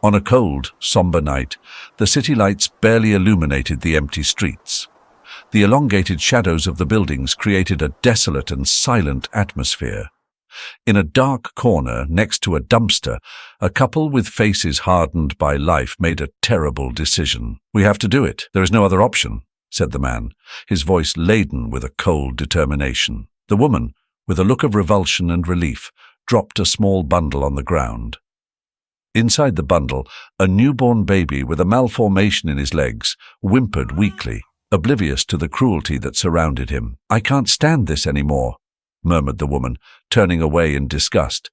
On a cold, somber night, the city lights barely illuminated the empty streets. The elongated shadows of the buildings created a desolate and silent atmosphere. In a dark corner next to a dumpster, a couple with faces hardened by life made a terrible decision. "We have to do it. There is no other option," said the man, his voice laden with a cold determination. The woman, with a look of revulsion and relief, dropped a small bundle on the ground. Inside the bundle, a newborn baby with a malformation in his legs whimpered weakly, oblivious to the cruelty that surrounded him. "I can't stand this anymore," murmured the woman, turning away in disgust.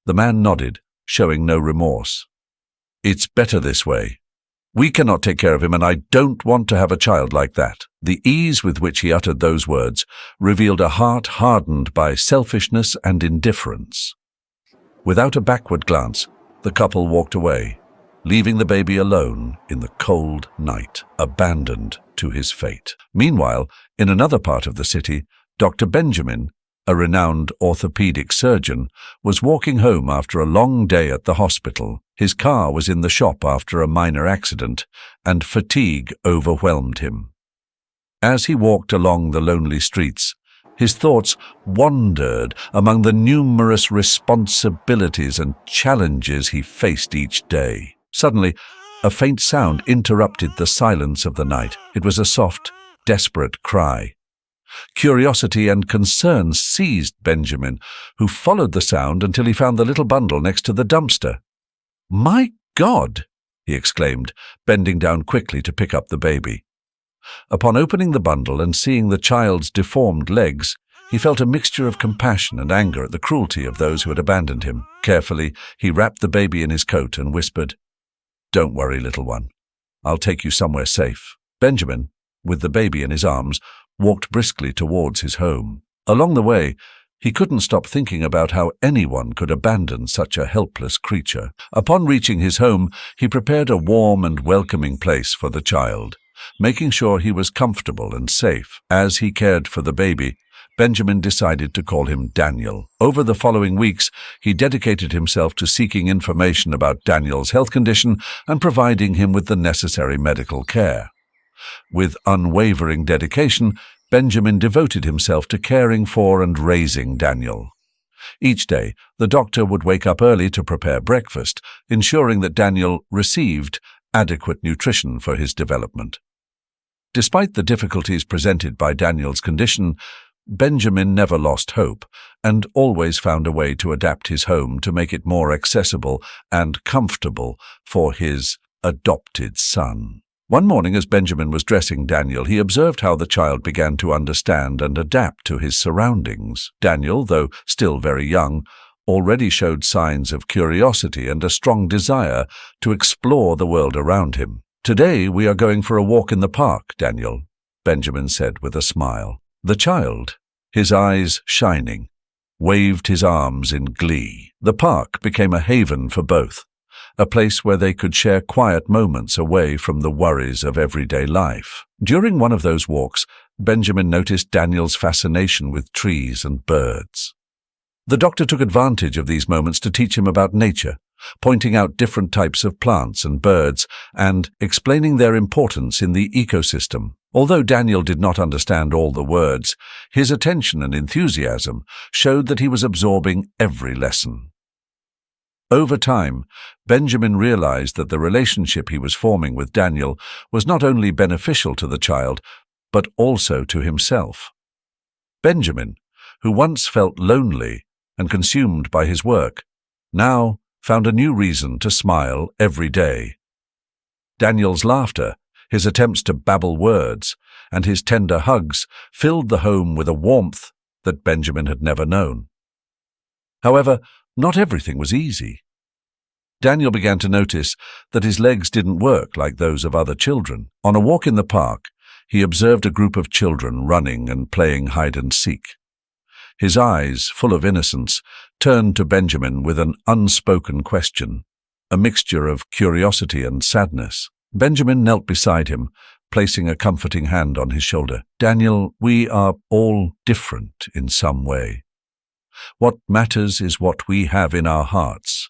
The man nodded, showing no remorse. "It's better this way. We cannot take care of him, and I don't want to have a child like that." The ease with which he uttered those words revealed a heart hardened by selfishness and indifference. Without a backward glance, the couple walked away, leaving the baby alone in the cold night, abandoned to his fate. Meanwhile, in another part of the city, Dr. Benjamin, a renowned orthopedic surgeon, was walking home after a long day at the hospital. His car was in the shop after a minor accident, and fatigue overwhelmed him. As he walked along the lonely streets, his thoughts wandered among the numerous responsibilities and challenges he faced each day. Suddenly, a faint sound interrupted the silence of the night. It was a soft, desperate cry. Curiosity and concern seized Benjamin, who followed the sound until he found the little bundle next to the dumpster. "My God!" he exclaimed, bending down quickly to pick up the baby. Upon opening the bundle and seeing the child's deformed legs, he felt a mixture of compassion and anger at the cruelty of those who had abandoned him. Carefully, he wrapped the baby in his coat and whispered, "Don't worry, little one. I'll take you somewhere safe." Benjamin, with the baby in his arms, walked briskly towards his home. Along the way, he couldn't stop thinking about how anyone could abandon such a helpless creature. Upon reaching his home, he prepared a warm and welcoming place for the child, making sure he was comfortable and safe. As he cared for the baby, Benjamin decided to call him Daniel. Over the following weeks, he dedicated himself to seeking information about Daniel's health condition and providing him with the necessary medical care. With unwavering dedication, Benjamin devoted himself to caring for and raising Daniel. Each day, the doctor would wake up early to prepare breakfast, ensuring that Daniel received adequate nutrition for his development. Despite the difficulties presented by Daniel's condition, Benjamin never lost hope and always found a way to adapt his home to make it more accessible and comfortable for his adopted son. One morning, as Benjamin was dressing Daniel, he observed how the child began to understand and adapt to his surroundings. Daniel, though still very young, already showed signs of curiosity and a strong desire to explore the world around him. "Today we are going for a walk in the park, Daniel," Benjamin said with a smile. The child, his eyes shining, waved his arms in glee. The park became a haven for both, a place where they could share quiet moments away from the worries of everyday life. During one of those walks, Benjamin noticed Daniel's fascination with trees and birds. The doctor took advantage of these moments to teach him about nature, pointing out different types of plants and birds and explaining their importance in the ecosystem. Although Daniel did not understand all the words, his attention and enthusiasm showed that he was absorbing every lesson. Over time, Benjamin realized that the relationship he was forming with Daniel was not only beneficial to the child, but also to himself. Benjamin, who once felt lonely and consumed by his work, now found a new reason to smile every day. Daniel's laughter, his attempts to babble words, and his tender hugs filled the home with a warmth that Benjamin had never known. However, not everything was easy. Daniel began to notice that his legs didn't work like those of other children. On a walk in the park, he observed a group of children running and playing hide-and-seek. His eyes, full of innocence, turned to Benjamin with an unspoken question, a mixture of curiosity and sadness. Benjamin knelt beside him, placing a comforting hand on his shoulder. "Daniel, we are all different in some way. What matters is what we have in our hearts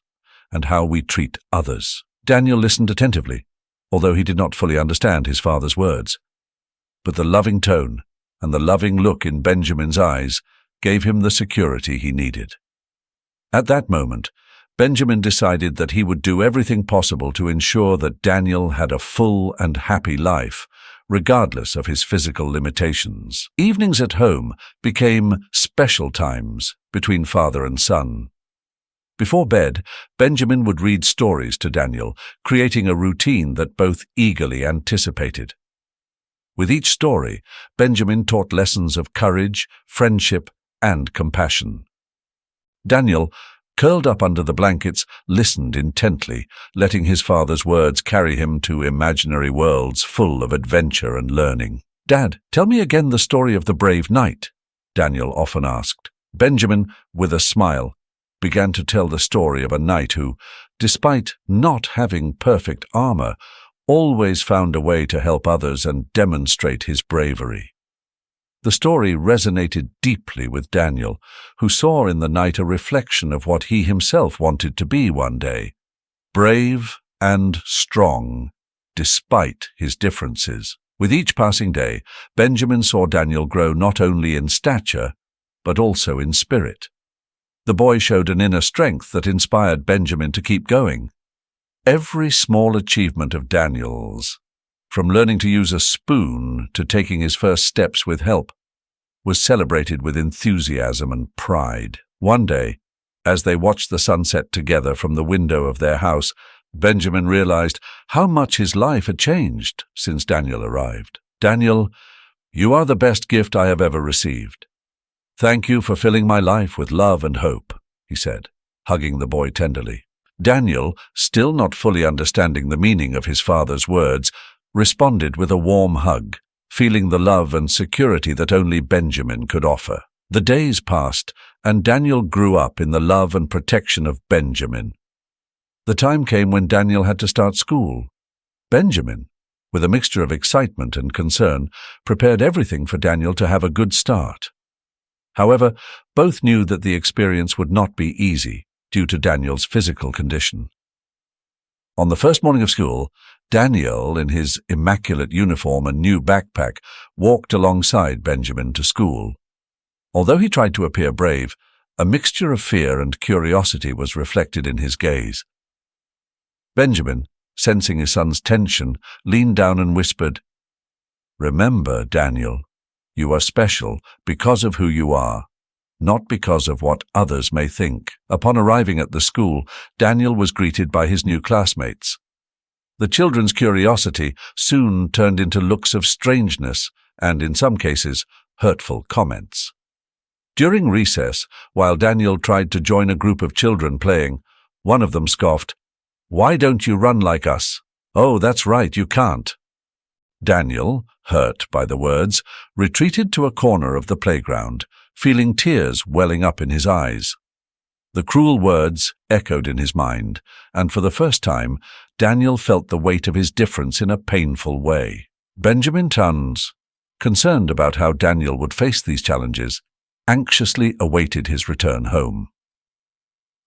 and how we treat others." Daniel listened attentively, although he did not fully understand his father's words. But the loving tone and the loving look in Benjamin's eyes gave him the security he needed. At that moment, Benjamin decided that he would do everything possible to ensure that Daniel had a full and happy life, regardless of his physical limitations. Evenings at home became special times between father and son. Before bed, Benjamin would read stories to Daniel, creating a routine that both eagerly anticipated. With each story, Benjamin taught lessons of courage, friendship, and compassion. Daniel, curled up under the blankets, listened intently, letting his father's words carry him to imaginary worlds full of adventure and learning. "Dad, tell me again the story of the brave knight," Daniel often asked. Benjamin, with a smile, began to tell the story of a knight who, despite not having perfect armor, always found a way to help others and demonstrate his bravery. The story resonated deeply with Daniel, who saw in the knight a reflection of what he himself wanted to be one day: brave and strong, despite his differences. With each passing day, Benjamin saw Daniel grow not only in stature, but also in spirit. The boy showed an inner strength that inspired Benjamin to keep going. Every small achievement of Daniel's, from learning to use a spoon to taking his first steps with help, was celebrated with enthusiasm and pride. One day, as they watched the sunset together from the window of their house, Benjamin realized how much his life had changed since Daniel arrived. "Daniel, you are the best gift I have ever received. Thank you for filling my life with love and hope," he said, hugging the boy tenderly. Daniel, still not fully understanding the meaning of his father's words, responded with a warm hug, feeling the love and security that only Benjamin could offer. The days passed, and Daniel grew up in the love and protection of Benjamin. The time came when Daniel had to start school. Benjamin, with a mixture of excitement and concern, prepared everything for Daniel to have a good start. However, both knew that the experience would not be easy due to Daniel's physical condition. On the first morning of school, Daniel, in his immaculate uniform and new backpack, walked alongside Benjamin to school. Although he tried to appear brave, a mixture of fear and curiosity was reflected in his gaze. Benjamin, sensing his son's tension, leaned down and whispered, "Remember, Daniel, you are special because of who you are, not because of what others may think." Upon arriving at the school, Daniel was greeted by his new classmates. The children's curiosity soon turned into looks of strangeness and, in some cases, hurtful comments. During recess, while Daniel tried to join a group of children playing, one of them scoffed, "Why don't you run like us? Oh, that's right, you can't." Daniel, hurt by the words, retreated to a corner of the playground, feeling tears welling up in his eyes. The cruel words echoed in his mind, and for the first time, Daniel felt the weight of his difference in a painful way. Benjamin Tuns, concerned about how Daniel would face these challenges, anxiously awaited his return home.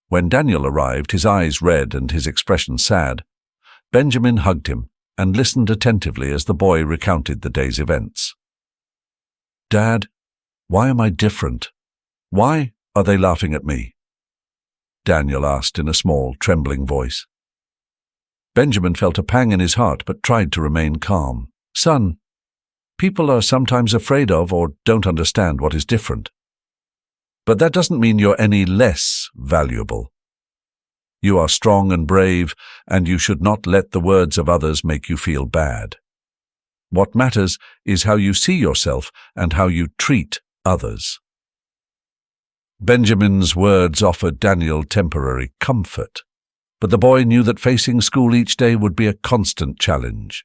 When Daniel arrived, his eyes red and his expression sad, Benjamin hugged him and listened attentively as the boy recounted the day's events. "Dad, why am I different? Why are they laughing at me?" Daniel asked in a small, trembling voice. Benjamin felt a pang in his heart but tried to remain calm. "Son, people are sometimes afraid of or don't understand what is different. But that doesn't mean you're any less valuable. You are strong and brave, and you should not let the words of others make you feel bad. What matters is how you see yourself and how you treat others." Benjamin's words offered Daniel temporary comfort, but the boy knew that facing school each day would be a constant challenge.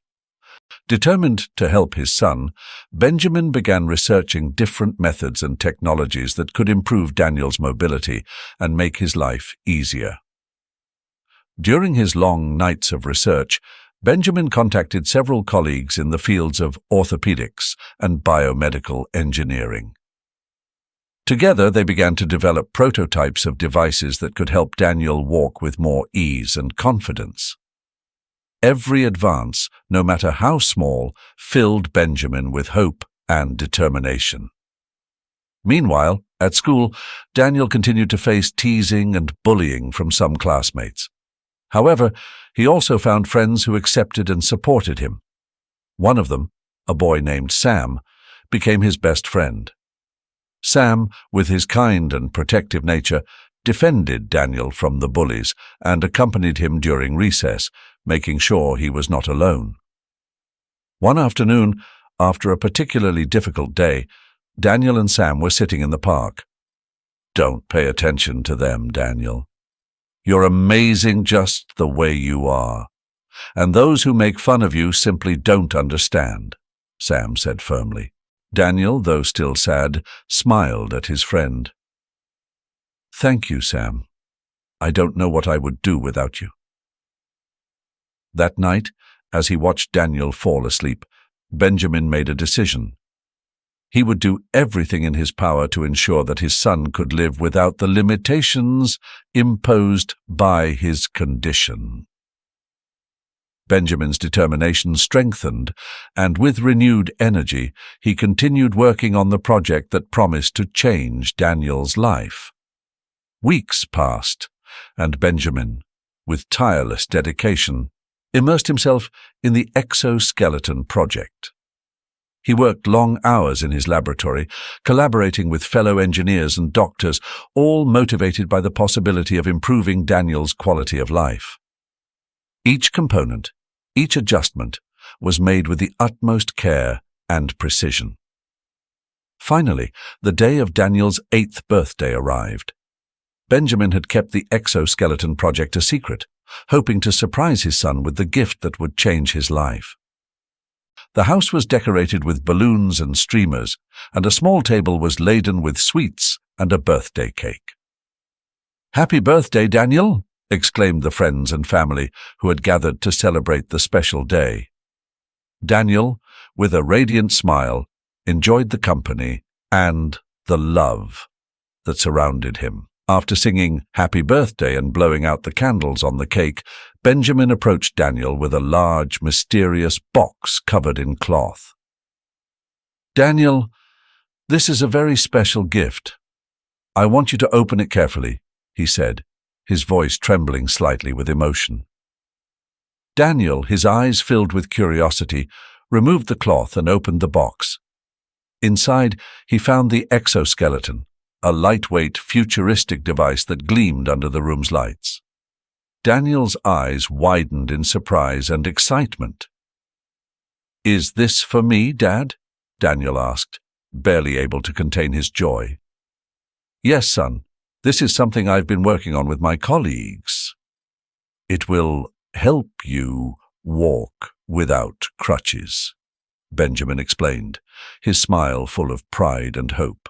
Determined to help his son, Benjamin began researching different methods and technologies that could improve Daniel's mobility and make his life easier. During his long nights of research, Benjamin contacted several colleagues in the fields of orthopedics and biomedical engineering. Together, they began to develop prototypes of devices that could help Daniel walk with more ease and confidence. Every advance, no matter how small, filled Benjamin with hope and determination. Meanwhile, at school, Daniel continued to face teasing and bullying from some classmates. However, he also found friends who accepted and supported him. One of them, a boy named Sam, became his best friend. Sam, with his kind and protective nature, defended Daniel from the bullies and accompanied him during recess, making sure he was not alone. One afternoon, after a particularly difficult day, Daniel and Sam were sitting in the park. "Don't pay attention to them, Daniel. You're amazing just the way you are, and those who make fun of you simply don't understand," Sam said firmly. Daniel, though still sad, smiled at his friend. "Thank you, Sam. I don't know what I would do without you." That night, as he watched Daniel fall asleep, Benjamin made a decision. He would do everything in his power to ensure that his son could live without the limitations imposed by his condition. Benjamin's determination strengthened, and with renewed energy, he continued working on the project that promised to change Daniel's life. Weeks passed, and Benjamin, with tireless dedication, immersed himself in the exoskeleton project. He worked long hours in his laboratory, collaborating with fellow engineers and doctors, all motivated by the possibility of improving Daniel's quality of life. Each component, each adjustment, was made with the utmost care and precision. Finally, the day of Daniel's 8th birthday arrived. Benjamin had kept the exoskeleton project a secret, hoping to surprise his son with the gift that would change his life. The house was decorated with balloons and streamers, and a small table was laden with sweets and a birthday cake. "Happy birthday, Daniel!" exclaimed the friends and family who had gathered to celebrate the special day. Daniel, with a radiant smile, enjoyed the company and the love that surrounded him. After singing "Happy Birthday" and blowing out the candles on the cake, Benjamin approached Daniel with a large, mysterious box covered in cloth. "Daniel, this is a very special gift. I want you to open it carefully," he said, his voice trembling slightly with emotion. Daniel, his eyes filled with curiosity, removed the cloth and opened the box. Inside, he found the exoskeleton, a lightweight, futuristic device that gleamed under the room's lights. Daniel's eyes widened in surprise and excitement. "Is this for me, Dad?" Daniel asked, barely able to contain his joy. "Yes, son. This is something I've been working on with my colleagues. It will help you walk without crutches," Benjamin explained, his smile full of pride and hope.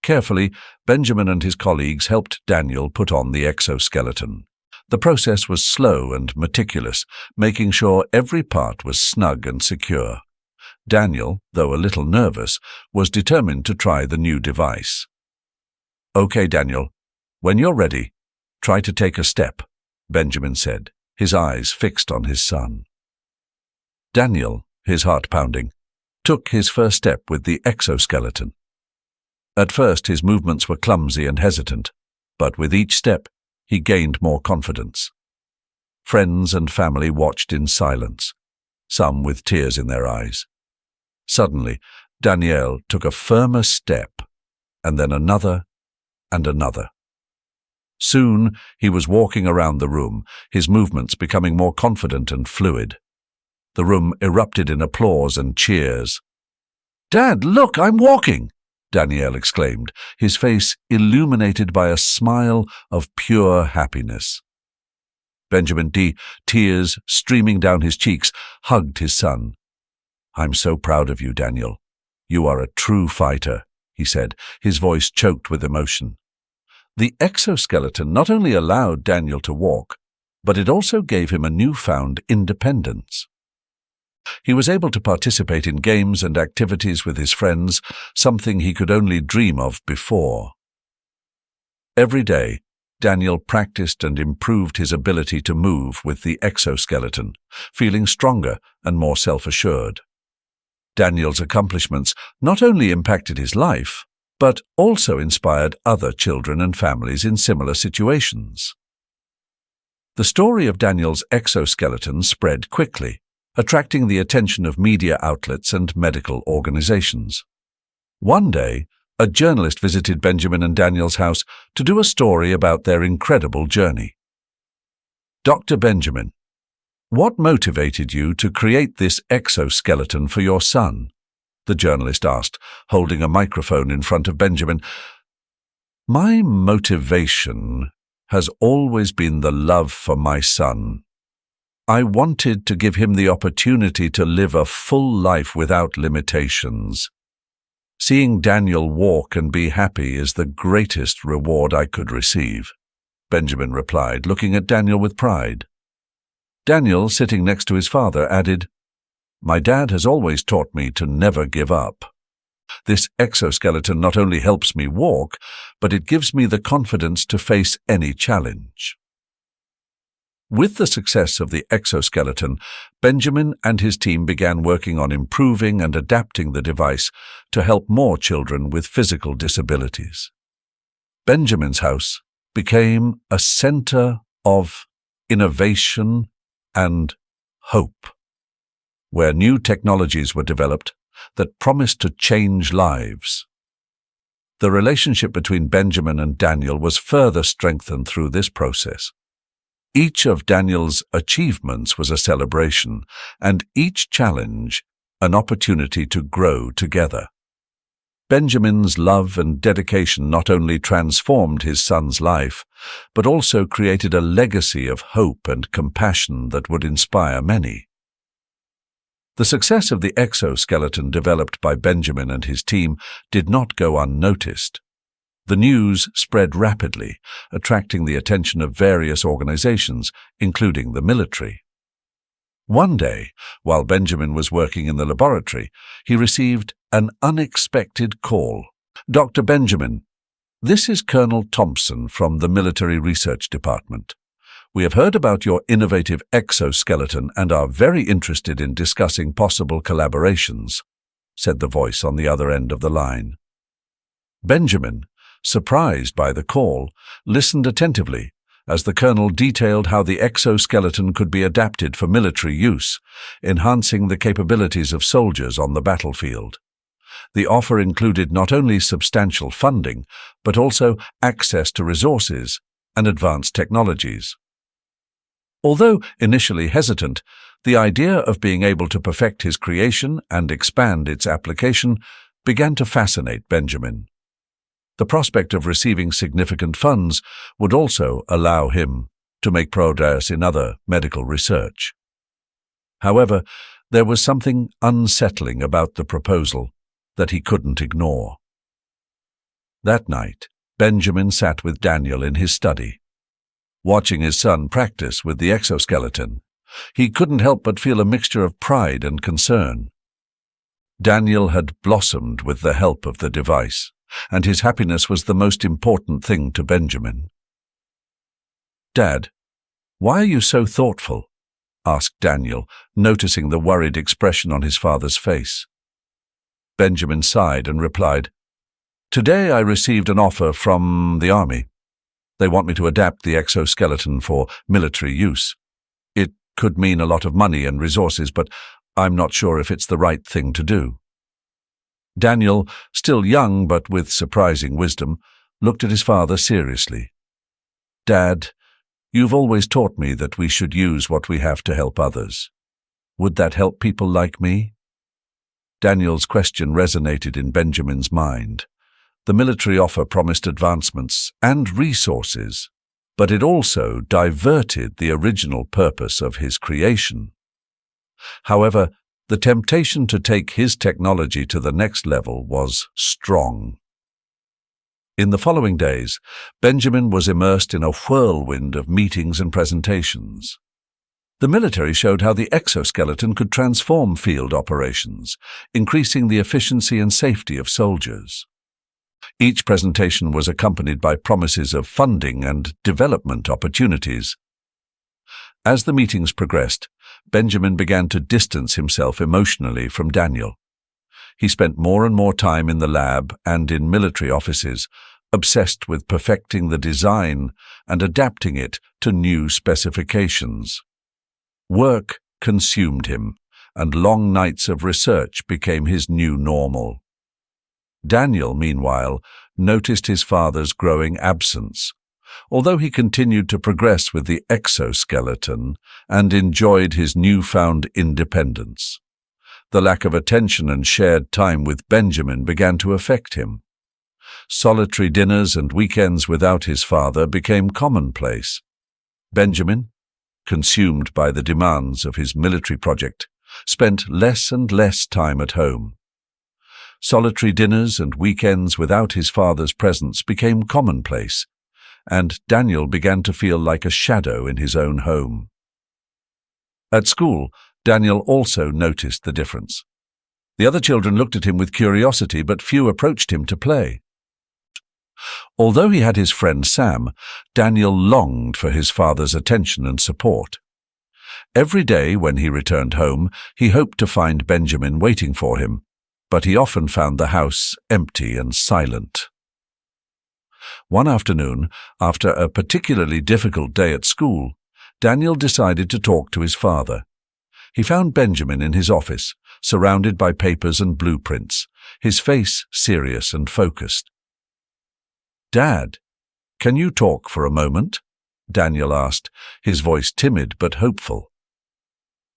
Carefully, Benjamin and his colleagues helped Daniel put on the exoskeleton. The process was slow and meticulous, making sure every part was snug and secure. Daniel, though a little nervous, was determined to try the new device. "Okay, Daniel, when you're ready, try to take a step," Benjamin said, his eyes fixed on his son. Daniel, his heart pounding, took his first step with the exoskeleton. At first his movements were clumsy and hesitant, but with each step he gained more confidence. Friends and family watched in silence, some with tears in their eyes. Suddenly, Daniel took a firmer step, and then another and another. Soon he was walking around the room, his movements becoming more confident and fluid. The room erupted in applause and cheers. "Dad, look, I'm walking!" Daniel exclaimed, his face illuminated by a smile of pure happiness. Benjamin D., tears streaming down his cheeks, hugged his son. "I'm so proud of you, Daniel. You are a true fighter," he said, his voice choked with emotion. The exoskeleton not only allowed Daniel to walk, but it also gave him a newfound independence. He was able to participate in games and activities with his friends, something he could only dream of before. Every day, Daniel practiced and improved his ability to move with the exoskeleton, feeling stronger and more self-assured. Daniel's accomplishments not only impacted his life, but also inspired other children and families in similar situations. The story of Daniel's exoskeleton spread quickly, attracting the attention of media outlets and medical organizations. One day, a journalist visited Benjamin and Daniel's house to do a story about their incredible journey. "Dr. Benjamin, what motivated you to create this exoskeleton for your son?" the journalist asked, holding a microphone in front of Benjamin. "My motivation has always been the love for my son. I wanted to give him the opportunity to live a full life without limitations. Seeing Daniel walk and be happy is the greatest reward I could receive," Benjamin replied, looking at Daniel with pride. Daniel, sitting next to his father, added, "My dad has always taught me to never give up. This exoskeleton not only helps me walk, but it gives me the confidence to face any challenge." With the success of the exoskeleton, Benjamin and his team began working on improving and adapting the device to help more children with physical disabilities. Benjamin's house became a center of innovation and hope, where new technologies were developed that promised to change lives. The relationship between Benjamin and Daniel was further strengthened through this process. Each of Daniel's achievements was a celebration, and each challenge an opportunity to grow together. Benjamin's love and dedication not only transformed his son's life, but also created a legacy of hope and compassion that would inspire many. The success of the exoskeleton developed by Benjamin and his team did not go unnoticed. The news spread rapidly, attracting the attention of various organizations, including the military. One day, while Benjamin was working in the laboratory, he received an unexpected call. "Dr. Benjamin, this is Colonel Thompson from the Military Research Department. We have heard about your innovative exoskeleton and are very interested in discussing possible collaborations," said the voice on the other end of the line. Benjamin, surprised by the call, listened attentively as the colonel detailed how the exoskeleton could be adapted for military use, enhancing the capabilities of soldiers on the battlefield. The offer included not only substantial funding, but also access to resources and advanced technologies. Although initially hesitant, the idea of being able to perfect his creation and expand its application began to fascinate Benjamin. The prospect of receiving significant funds would also allow him to make progress in other medical research. However, there was something unsettling about the proposal that he couldn't ignore. That night, Benjamin sat with Daniel in his study. Watching his son practice with the exoskeleton, he couldn't help but feel a mixture of pride and concern. Daniel had blossomed with the help of the device, and his happiness was the most important thing to Benjamin. "Dad, why are you so thoughtful?" asked Daniel, noticing the worried expression on his father's face. Benjamin sighed and replied, "Today I received an offer from the army. They want me to adapt the exoskeleton for military use. It could mean a lot of money and resources, but I'm not sure if it's the right thing to do." Daniel, still young but with surprising wisdom, looked at his father seriously. "Dad, you've always taught me that we should use what we have to help others. Would that help people like me?" Daniel's question resonated in Benjamin's mind. The military offer promised advancements and resources, but it also diverted the original purpose of his creation. However, the temptation to take his technology to the next level was strong. In the following days, Benjamin was immersed in a whirlwind of meetings and presentations. The military showed how the exoskeleton could transform field operations, increasing the efficiency and safety of soldiers. Each presentation was accompanied by promises of funding and development opportunities. As the meetings progressed, Benjamin began to distance himself emotionally from Daniel. He spent more and more time in the lab and in military offices, obsessed with perfecting the design and adapting it to new specifications. Work consumed him, and long nights of research became his new normal. Daniel, meanwhile, noticed his father's growing absence. Although he continued to progress with the exoskeleton and enjoyed his newfound independence, the lack of attention and shared time with Benjamin began to affect him. Solitary dinners and weekends without his father became commonplace. Benjamin, consumed by the demands of his military project, spent less and less time at home. Solitary dinners and weekends without his father's presence became commonplace, and Daniel began to feel like a shadow in his own home. At school, Daniel also noticed the difference. The other children looked at him with curiosity, but few approached him to play. Although he had his friend Sam, Daniel longed for his father's attention and support. Every day when he returned home, he hoped to find Benjamin waiting for him, but he often found the house empty and silent. One afternoon, after a particularly difficult day at school, Daniel decided to talk to his father. He found Benjamin in his office, surrounded by papers and blueprints, his face serious and focused. "Dad, can you talk for a moment?" Daniel asked, his voice timid but hopeful.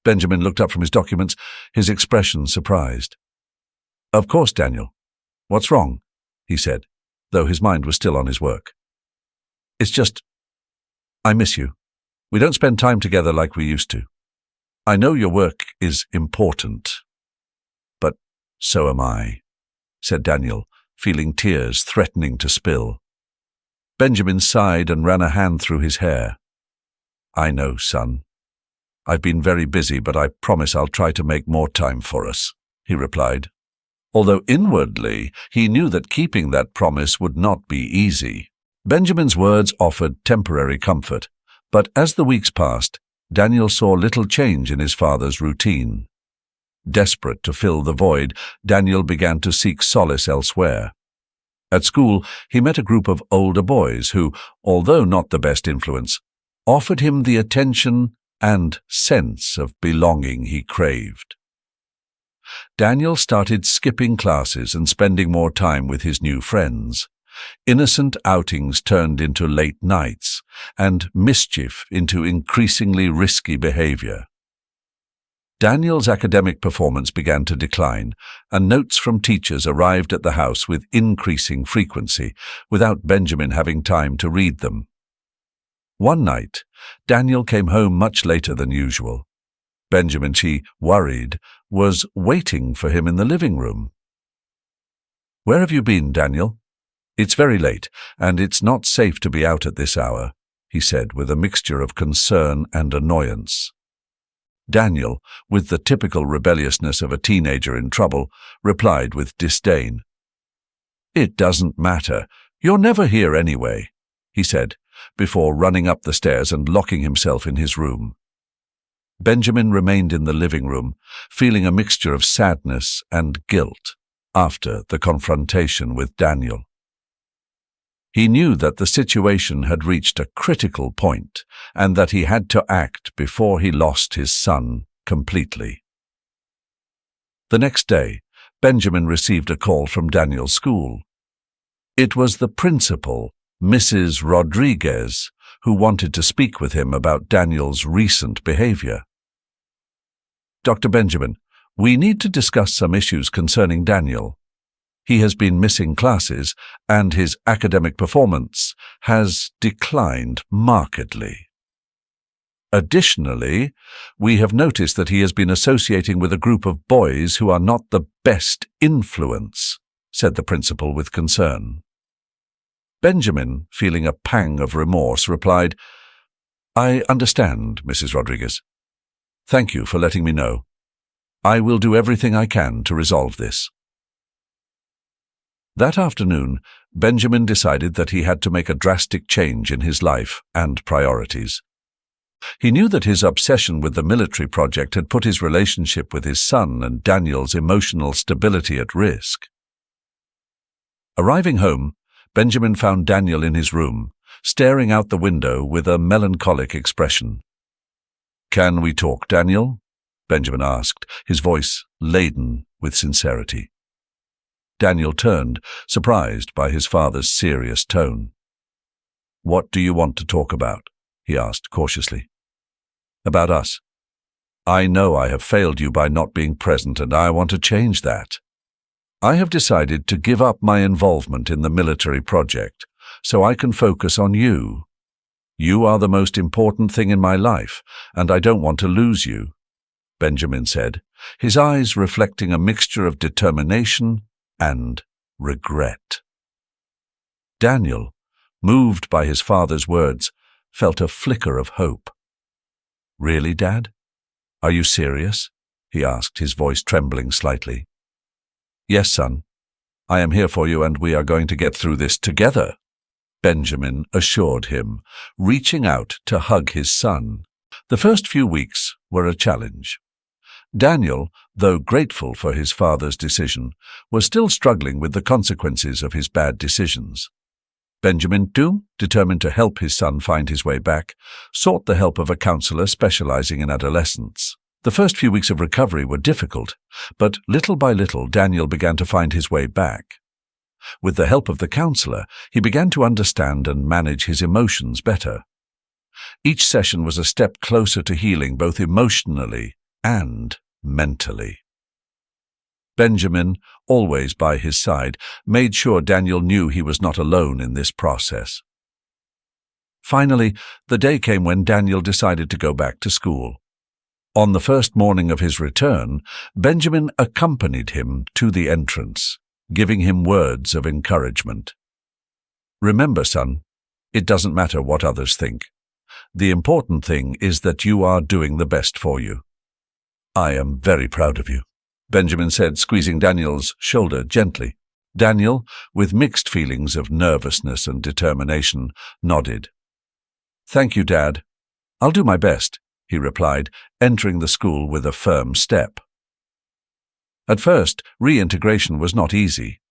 Benjamin looked up from his documents, his expression surprised. "Of course, Daniel. What's wrong?" he said, though his mind was still on his work. "It's just, I miss you. We don't spend time together like we used to. I know your work is important, but so am I," said Daniel, feeling tears threatening to spill. Benjamin sighed and ran a hand through his hair. "I know, son. I've been very busy, but I promise I'll try to make more time for us," he replied. Although inwardly he knew that keeping that promise would not be easy. Benjamin's words offered temporary comfort, but as the weeks passed, Daniel saw little change in his father's routine. Desperate to fill the void, Daniel began to seek solace elsewhere. At school, he met a group of older boys who, although not the best influence, offered him the attention and sense of belonging he craved. Daniel started skipping classes and spending more time with his new friends. Innocent outings turned into late nights, and mischief into increasingly risky behavior. Daniel's academic performance began to decline, and notes from teachers arrived at the house with increasing frequency, without Benjamin having time to read them. One night, Daniel came home much later than usual. Benjamin, she worried, was waiting for him in the living room. "Where have you been, Daniel? It's very late, and it's not safe to be out at this hour," he said with a mixture of concern and annoyance. Daniel, with the typical rebelliousness of a teenager in trouble, replied with disdain. "It doesn't matter. You're never here anyway," he said, before running up the stairs and locking himself in his room. Benjamin remained in the living room, feeling a mixture of sadness and guilt after the confrontation with Daniel. He knew that the situation had reached a critical point and that he had to act before he lost his son completely. The next day, Benjamin received a call from Daniel's school. It was the principal, Mrs. Rodriguez, who wanted to speak with him about Daniel's recent behavior. "Dr. Benjamin, we need to discuss some issues concerning Daniel. He has been missing classes, and his academic performance has declined markedly. Additionally, we have noticed that he has been associating with a group of boys who are not the best influence," said the principal with concern. Benjamin, feeling a pang of remorse, replied, "I understand, Mrs. Rodriguez. Thank you for letting me know. I will do everything I can to resolve this." That afternoon, Benjamin decided that he had to make a drastic change in his life and priorities. He knew that his obsession with the military project had put his relationship with his son and Daniel's emotional stability at risk. Arriving home, Benjamin found Daniel in his room, staring out the window with a melancholic expression. "Can we talk, Daniel?" Benjamin asked, his voice laden with sincerity. Daniel turned, surprised by his father's serious tone. "What do you want to talk about?" he asked cautiously. "About us. I know I have failed you by not being present, and I want to change that. I have decided to give up my involvement in the military project so I can focus on you. You are the most important thing in my life, and I don't want to lose you," Benjamin said, his eyes reflecting a mixture of determination and regret. Daniel, moved by his father's words, felt a flicker of hope. "Really, Dad? Are you serious?" he asked, his voice trembling slightly. "Yes, son. I am here for you, and we are going to get through this together," Benjamin assured him, reaching out to hug his son. The first few weeks were a challenge. Daniel, though grateful for his father's decision, was still struggling with the consequences of his bad decisions. Benjamin, too, determined to help his son find his way back, sought the help of a counselor specializing in adolescence. The first few weeks of recovery were difficult, but little by little Daniel began to find his way back. With the help of the counselor, he began to understand and manage his emotions better. Each session was a step closer to healing both emotionally and mentally. Benjamin, always by his side, made sure Daniel knew he was not alone in this process. Finally, the day came when Daniel decided to go back to school. On the first morning of his return, Benjamin accompanied him to the entrance, giving him words of encouragement. "Remember, son, it doesn't matter what others think. The important thing is that you are doing the best for you." "I am very proud of you," Benjamin said, squeezing Daniel's shoulder gently. Daniel, with mixed feelings of nervousness and determination, nodded. "Thank you, Dad. I'll do my best," he replied, entering the school with a firm step. At first, reintegration was not easy.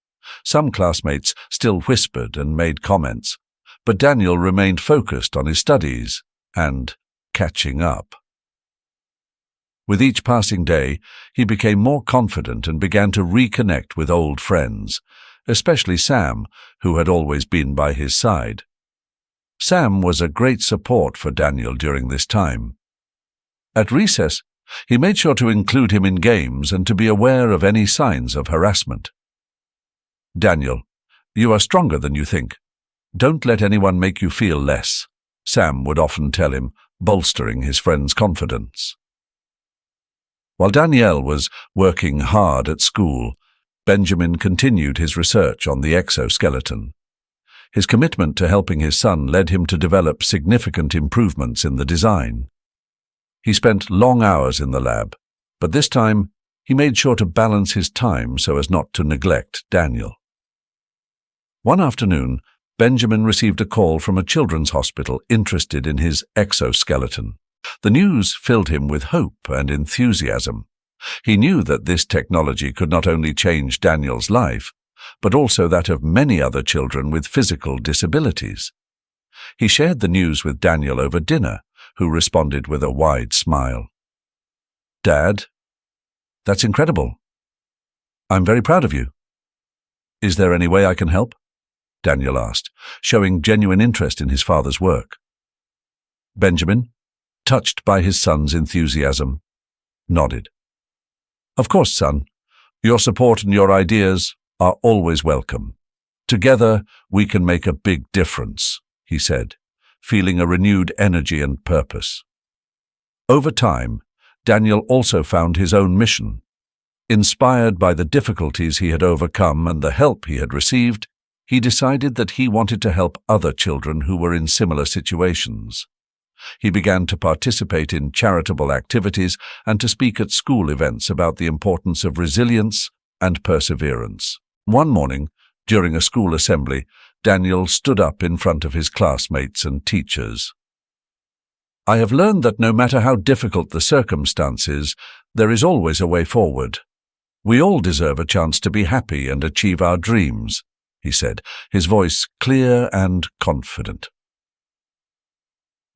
Some classmates still whispered and made comments, but Daniel remained focused on his studies and catching up. With each passing day, he became more confident and began to reconnect with old friends, especially Sam, who had always been by his side. Sam was a great support for Daniel during this time. At recess, he made sure to include him in games and to be aware of any signs of harassment. "Daniel, you are stronger than you think. Don't let anyone make you feel less," Sam would often tell him, bolstering his friend's confidence. While Daniel was working hard at school, Benjamin continued his research on the exoskeleton. His commitment to helping his son led him to develop significant improvements in the design. He spent long hours in the lab, but this time he made sure to balance his time so as not to neglect Daniel. One afternoon, Benjamin received a call from a children's hospital interested in his exoskeleton. The news filled him with hope and enthusiasm. He knew that this technology could not only change Daniel's life, but also that of many other children with physical disabilities. He shared the news with Daniel over dinner, who responded with a wide smile. "Dad, that's incredible. I'm very proud of you. Is there any way I can help?" Daniel asked, showing genuine interest in his father's work. Benjamin, touched by his son's enthusiasm, nodded. "Of course, son. Your support and your ideas are always welcome. Together, we can make a big difference," he said, feeling a renewed energy and purpose. Over time, Daniel also found his own mission. Inspired by the difficulties he had overcome and the help he had received, he decided that he wanted to help other children who were in similar situations. He began to participate in charitable activities and to speak at school events about the importance of resilience and perseverance. One morning, During a school assembly, Daniel stood up in front of his classmates and teachers. "I have learned that no matter how difficult the circumstances, there is always a way forward. We all deserve a chance to be happy and achieve our dreams," he said, his voice clear and confident.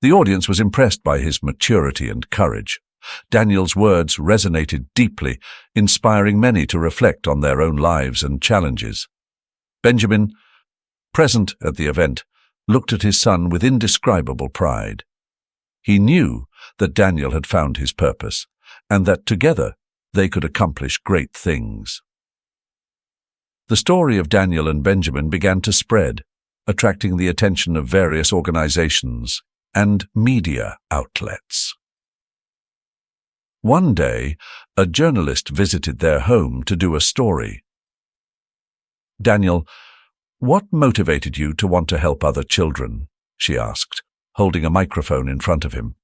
The audience was impressed by his maturity and courage. Daniel's words resonated deeply, inspiring many to reflect on their own lives and challenges. Benjamin, present at the event, looked at his son with indescribable pride. He knew that Daniel had found his purpose, and that together they could accomplish great things. The story of Daniel and Benjamin began to spread, attracting the attention of various organizations and media outlets. One day, a journalist visited their home to do a story. "Daniel, what motivated you to want to help other children?" she asked, holding a microphone in front of him.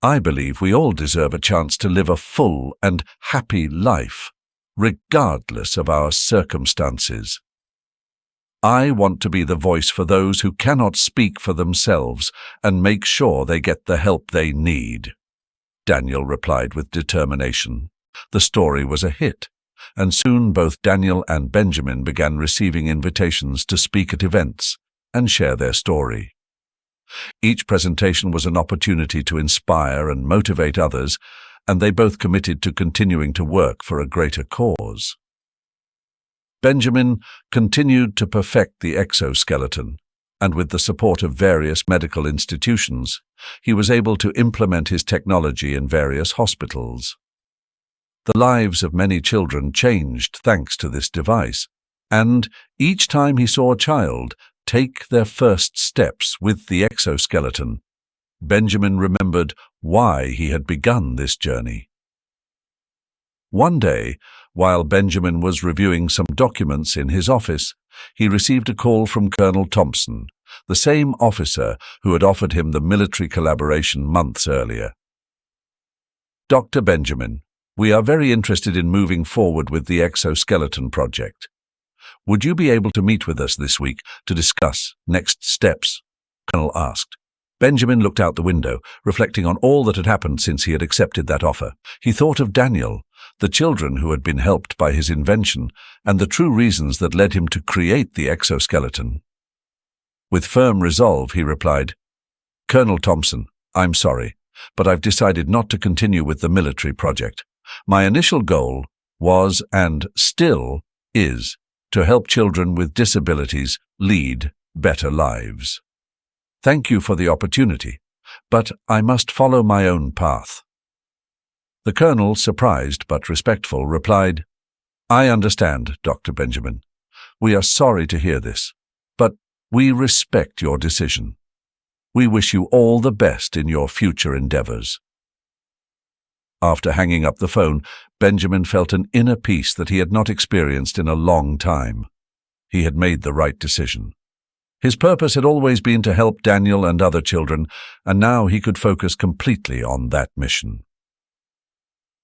"I believe we all deserve a chance to live a full and happy life, regardless of our circumstances. I want to be the voice for those who cannot speak for themselves and make sure they get the help they need," Daniel replied with determination. The story was a hit, and soon both Daniel and Benjamin began receiving invitations to speak at events and share their story. Each presentation was an opportunity to inspire and motivate others, and they both committed to continuing to work for a greater cause. Benjamin continued to perfect the exoskeleton, and with the support of various medical institutions, he was able to implement his technology in various hospitals. The lives of many children changed thanks to this device, and each time he saw a child take their first steps with the exoskeleton, Benjamin remembered why he had begun this journey. One day, while Benjamin was reviewing some documents in his office, he received a call from Colonel Thompson, the same officer who had offered him the military collaboration months earlier. "Dr. Benjamin, we are very interested in moving forward with the exoskeleton project. Would you be able to meet with us this week to discuss next steps?" Colonel asked. Benjamin looked out the window, reflecting on all that had happened since he had accepted that offer. He thought of Daniel, the children who had been helped by his invention, and the true reasons that led him to create the exoskeleton. With firm resolve, he replied, "Colonel Thompson, I'm sorry, but I've decided not to continue with the military project. My initial goal was, and still is, to help children with disabilities lead better lives. Thank you for the opportunity, but I must follow my own path." The colonel, surprised but respectful, replied, "I understand, Dr. Benjamin. We are sorry to hear this, but we respect your decision. We wish you all the best in your future endeavors." After hanging up the phone, Benjamin felt an inner peace that he had not experienced in a long time. He had made the right decision. His purpose had always been to help Daniel and other children, and now he could focus completely on that mission.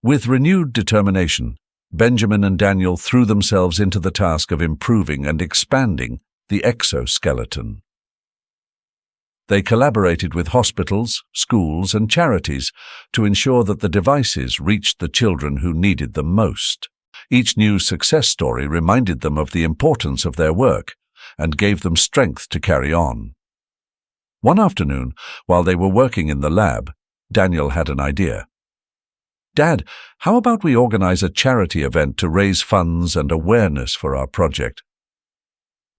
With renewed determination, Benjamin and Daniel threw themselves into the task of improving and expanding the exoskeleton. They collaborated with hospitals, schools, and charities to ensure that the devices reached the children who needed them most. Each new success story reminded them of the importance of their work and gave them strength to carry on. One afternoon, while they were working in the lab, Daniel had an idea. "Dad, how about we organize a charity event to raise funds and awareness for our project?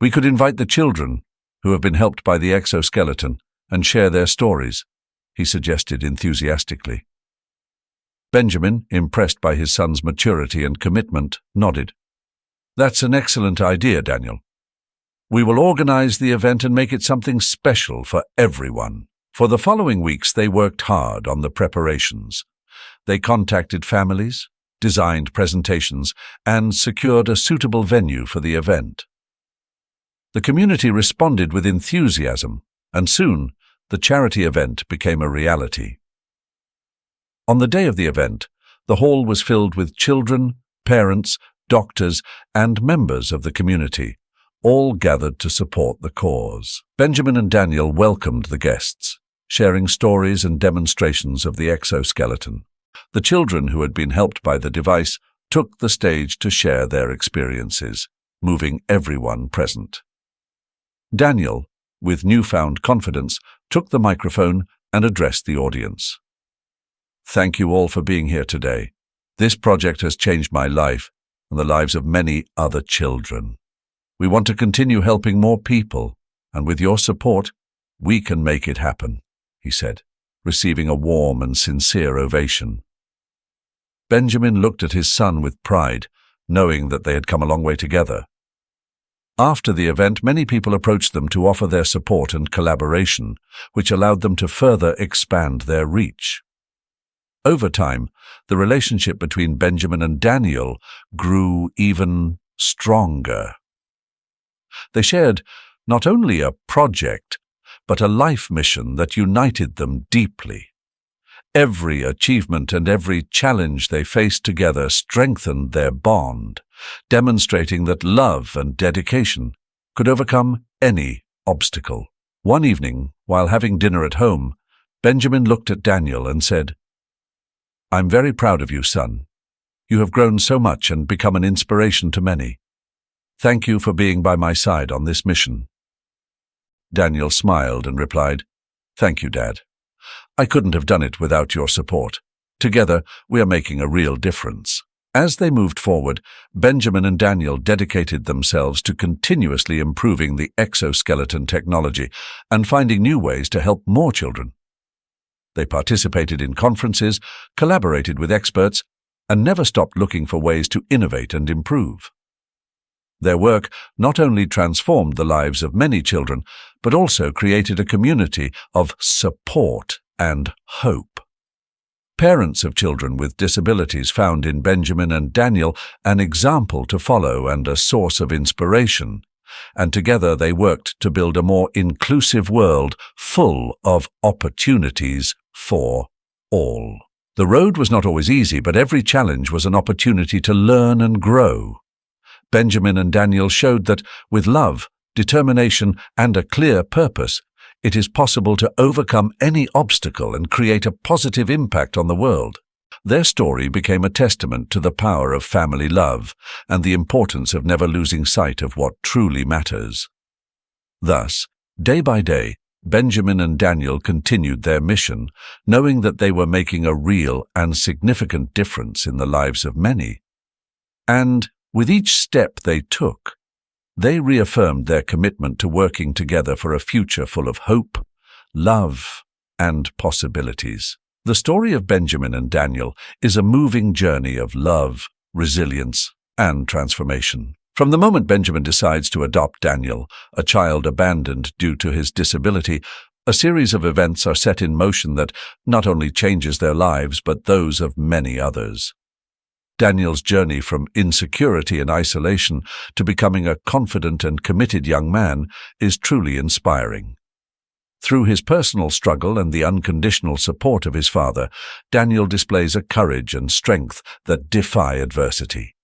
We could invite the children who have been helped by the exoskeleton and share their stories," he suggested enthusiastically. Benjamin, impressed by his son's maturity and commitment, nodded. "That's an excellent idea, Daniel. We will organize the event and make it something special for everyone." For the following weeks, they worked hard on the preparations. They contacted families, designed presentations, and secured a suitable venue for the event. The community responded with enthusiasm, and soon the charity event became a reality. On the day of the event, the hall was filled with children, parents, doctors, and members of the community, all gathered to support the cause. Benjamin and Daniel welcomed the guests, sharing stories and demonstrations of the exoskeleton. The children who had been helped by the device took the stage to share their experiences, moving everyone present. Daniel, with newfound confidence, took the microphone and addressed the audience. "Thank you all for being here today. This project has changed my life and the lives of many other children. We want to continue helping more people, and with your support, we can make it happen," he said, receiving a warm and sincere ovation. Benjamin looked at his son with pride, knowing that they had come a long way together. After the event, many people approached them to offer their support and collaboration, which allowed them to further expand their reach. Over time, the relationship between Benjamin and Daniel grew even stronger. They shared not only a project, but a life mission that united them deeply. Every achievement and every challenge they faced together strengthened their bond, demonstrating that love and dedication could overcome any obstacle. One evening, while having dinner at home, Benjamin looked at Daniel and said, "I'm very proud of you, son. You have grown so much and become an inspiration to many. Thank you for being by my side on this mission." Daniel smiled and replied, "Thank you, Dad. I couldn't have done it without your support. Together, we are making a real difference." As they moved forward, Benjamin and Daniel dedicated themselves to continuously improving the exoskeleton technology and finding new ways to help more children. They participated in conferences, collaborated with experts, and never stopped looking for ways to innovate and improve. Their work not only transformed the lives of many children, but also created a community of support and hope. Parents of children with disabilities found in Benjamin and Daniel an example to follow and a source of inspiration, and together they worked to build a more inclusive world full of opportunities for all. The road was not always easy, but every challenge was an opportunity to learn and grow. Benjamin and Daniel showed that with love, determination, and a clear purpose, it is possible to overcome any obstacle and create a positive impact on the world. Their story became a testament to the power of family love and the importance of never losing sight of what truly matters. Thus, day by day, Benjamin and Daniel continued their mission, knowing that they were making a real and significant difference in the lives of many. And with each step they took, they reaffirmed their commitment to working together for a future full of hope, love, and possibilities. The story of Benjamin and Daniel is a moving journey of love, resilience, and transformation. From the moment Benjamin decides to adopt Daniel, a child abandoned due to his disability, a series of events are set in motion that not only changes their lives but those of many others. Daniel's journey from insecurity and isolation to becoming a confident and committed young man is truly inspiring. Through his personal struggle and the unconditional support of his father, Daniel displays a courage and strength that defy adversity.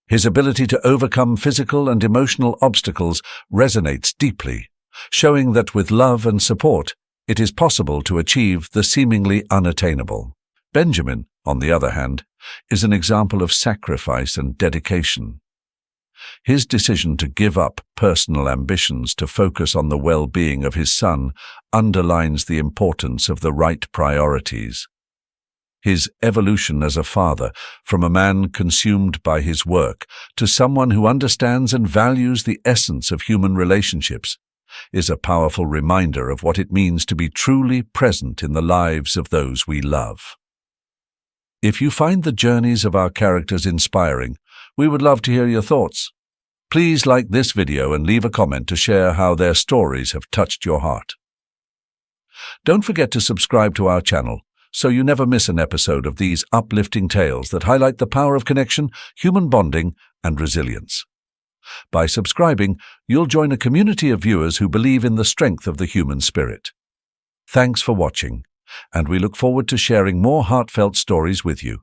His ability to overcome physical and emotional obstacles resonates deeply, showing that with love and support, it is possible to achieve the seemingly unattainable. Benjamin, on the other hand, is an example of sacrifice and dedication. His decision to give up personal ambitions to focus on the well-being of his son underlines the importance of the right priorities. His evolution as a father, from a man consumed by his work to someone who understands and values the essence of human relationships, is a powerful reminder of what it means to be truly present in the lives of those we love. If you find the journeys of our characters inspiring, we would love to hear your thoughts. Please like this video and leave a comment to share how their stories have touched your heart. Don't forget to subscribe to our channel so you never miss an episode of these uplifting tales that highlight the power of connection, human bonding, and resilience. By subscribing, you'll join a community of viewers who believe in the strength of the human spirit. Thanks for watching, and we look forward to sharing more heartfelt stories with you.